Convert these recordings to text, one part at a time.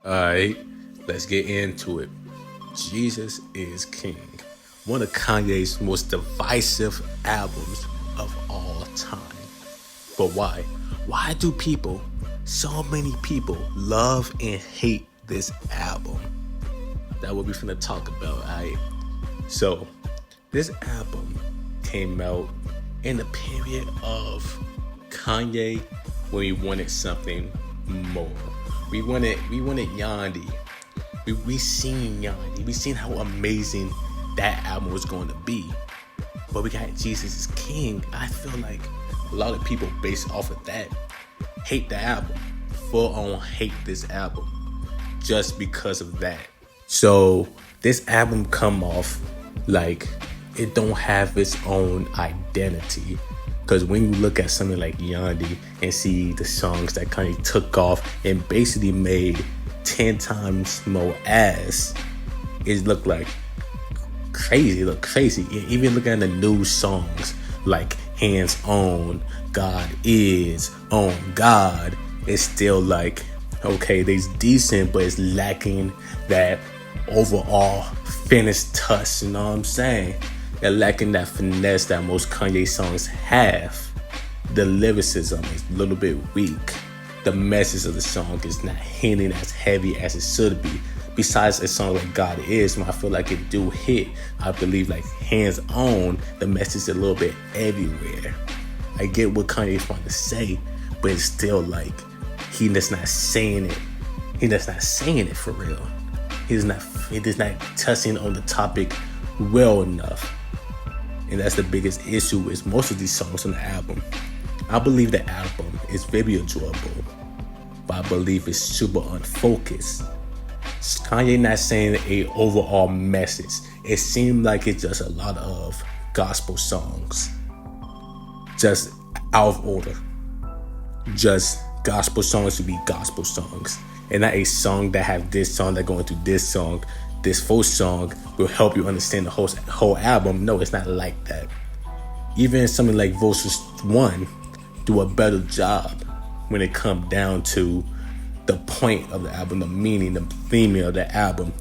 Alright, let's get into it. Jesus is King. One of Kanye's most divisive albums of all time. But why? Why do so many people, love and hate this album? That what we finna talk about, alright? So, this album came out in the period of Kanye when we wanted something more. We wanted Yandi. We seen Yandi. We seen how amazing that album was going to be. But we got Jesus is King. I feel like a lot of people based off of that hate the album. Full on hate this album. Just because of that. So this album come off like it don't have its own identity. Because when you look at something like Yandi and see the songs that Kanye took off and basically made 10 times more ass, it looked like crazy. Even looking at the new songs like Hands On, God Is, On God, it's still like, okay, they's decent, but it's lacking that overall finished touch, you know what I'm saying? They're lacking that finesse that most Kanye songs have. The lyricism is a little bit weak. The message of the song is not hitting as heavy as it should be. Besides a song like God Is, when I feel like it do hit, I believe like Hands On, the message is a little bit everywhere. I get what Kanye's trying to say, but it's still like he just not saying it. He just not saying it for real. He is not touching on the topic well enough. And that's the biggest issue is most of these songs on the album. I believe the album is very enjoyable, but I believe it's super unfocused. Kanye not saying a overall message. It seemed like it's just a lot of gospel songs. Just out of order. Just gospel songs to be gospel songs. And not a song that have this song that go into this song. This full song will help you understand the whole album. No, it's not like that. Even something like Versus 1 do a better job when it comes down to the point of the album, the meaning, the theme of the album.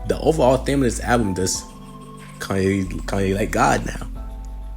The overall theme of this album does Kanye like God now.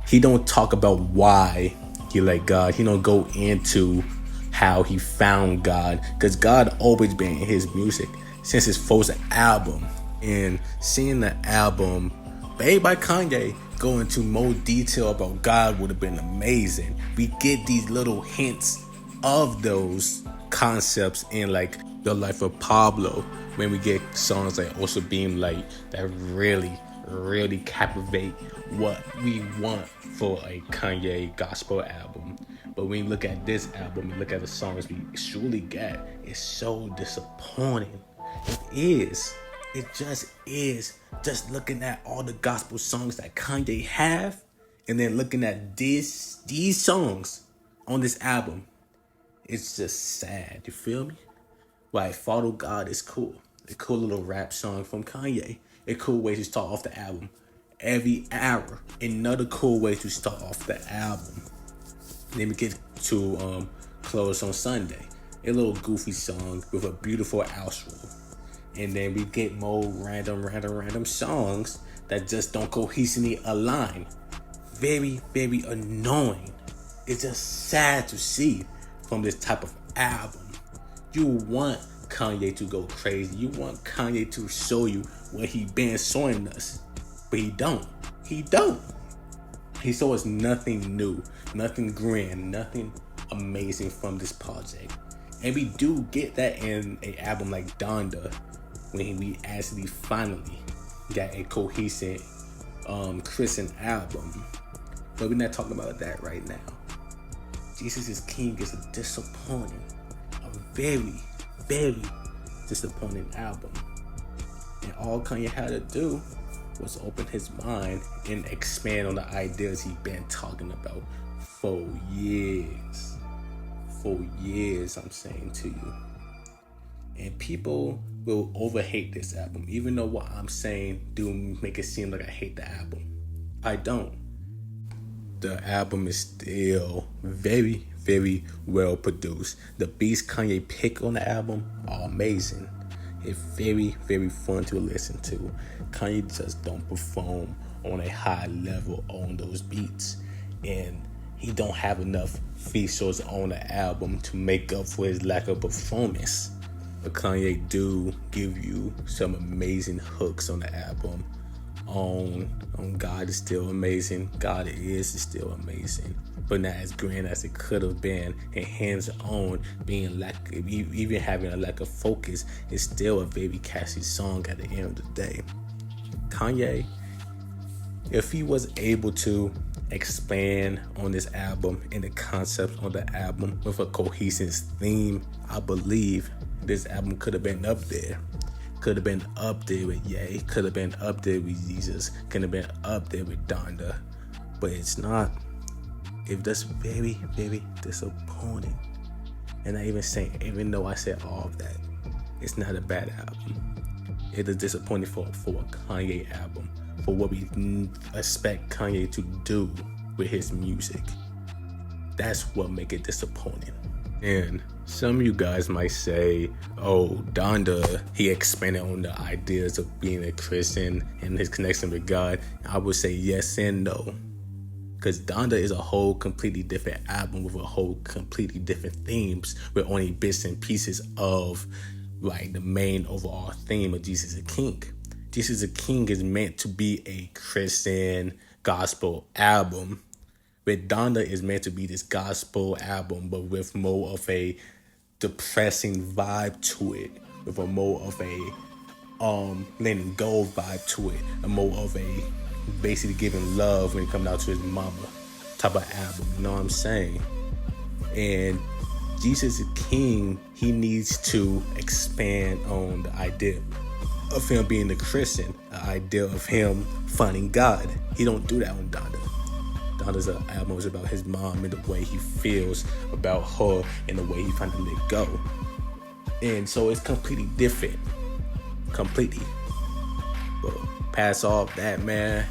He don't talk about why he like God. He don't go into how he found God, because God always been in his music since his first album. And seeing the album made by Kanye go into more detail about God would have been amazing. We get these little hints of those concepts in like The Life of Pablo, when we get songs like Also Beam Light that really captivate what we want for a Kanye gospel album. But when you look at this album and look at the songs we surely get, it's so disappointing. It is. It just is. Just looking at all the gospel songs that Kanye have, and then looking at these songs on this album, it's just sad. You feel me? Like Follow God is cool. A cool little rap song from Kanye. A cool way to start off the album. Every hour, another cool way to start off the album. Then we get to Close on Sunday. A little goofy song with a beautiful outro. And then we get more random songs that just don't cohesively align. Very annoying. It's just sad to see from this type of album. You want Kanye to go crazy. You want Kanye to show you what he been showing us. But he don't. He shows us nothing new, nothing grand, nothing amazing from this project. And we do get that in an album like Donda, when we actually finally got a cohesive Christian album. But we're not talking about that right now. Jesus is King is a very disappointing album. And all Kanye had to do was open his mind and expand on the ideas he's been talking about for years. For years, I'm saying to you. And people will overhate this album, even though what I'm saying do make it seem like I hate the album. I don't. The album is still very well produced. The beats Kanye picked on the album are amazing. It's very, very fun to listen to. Kanye just don't perform on a high level on those beats. And he don't have enough features on the album to make up for his lack of performance. But Kanye do give you some amazing hooks on the album. On God is still amazing. God is still amazing, but not as grand as it could have been. And hands on, being even having a lack of focus, is still a very catchy song at the end of the day. Kanye, if he was able to expand on this album and the concepts on the album with a cohesive theme, I believe this album could have been up there. Could have been up there with Ye, could have been up there with Jesus, could have been up there with Donda, but it's not. It's just very, very disappointing. And I even though I said all of that, it's not a bad album. It is disappointing for a Kanye album, for what we expect Kanye to do with his music. That's what make it disappointing. And some of you guys might say, oh, Donda, he expanded on the ideas of being a Christian and his connection with God. I would say yes and no. Because Donda is a whole completely different album with a whole completely different themes, with only bits and pieces of like the main overall theme of Jesus is King. Jesus is King is meant to be a Christian gospel album. But Donda is meant to be this gospel album, but with more of a depressing vibe to it, with a more of a letting go vibe to it, and more of a basically giving love when it comes out to his mama type of album. You know what I'm saying? And Jesus is King, he needs to expand on the idea of him being a Christian, the idea of him finding God. He don't do that on Donda. Donda's album is about his mom and the way he feels about her and the way he finally let go. And so it's completely different. Completely. But past all that, man,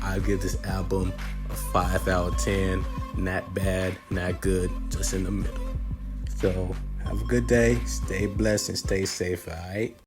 I'll give this album a 5 out of 10. Not bad, not good, just in the middle. So have a good day, stay blessed and stay safe, alright?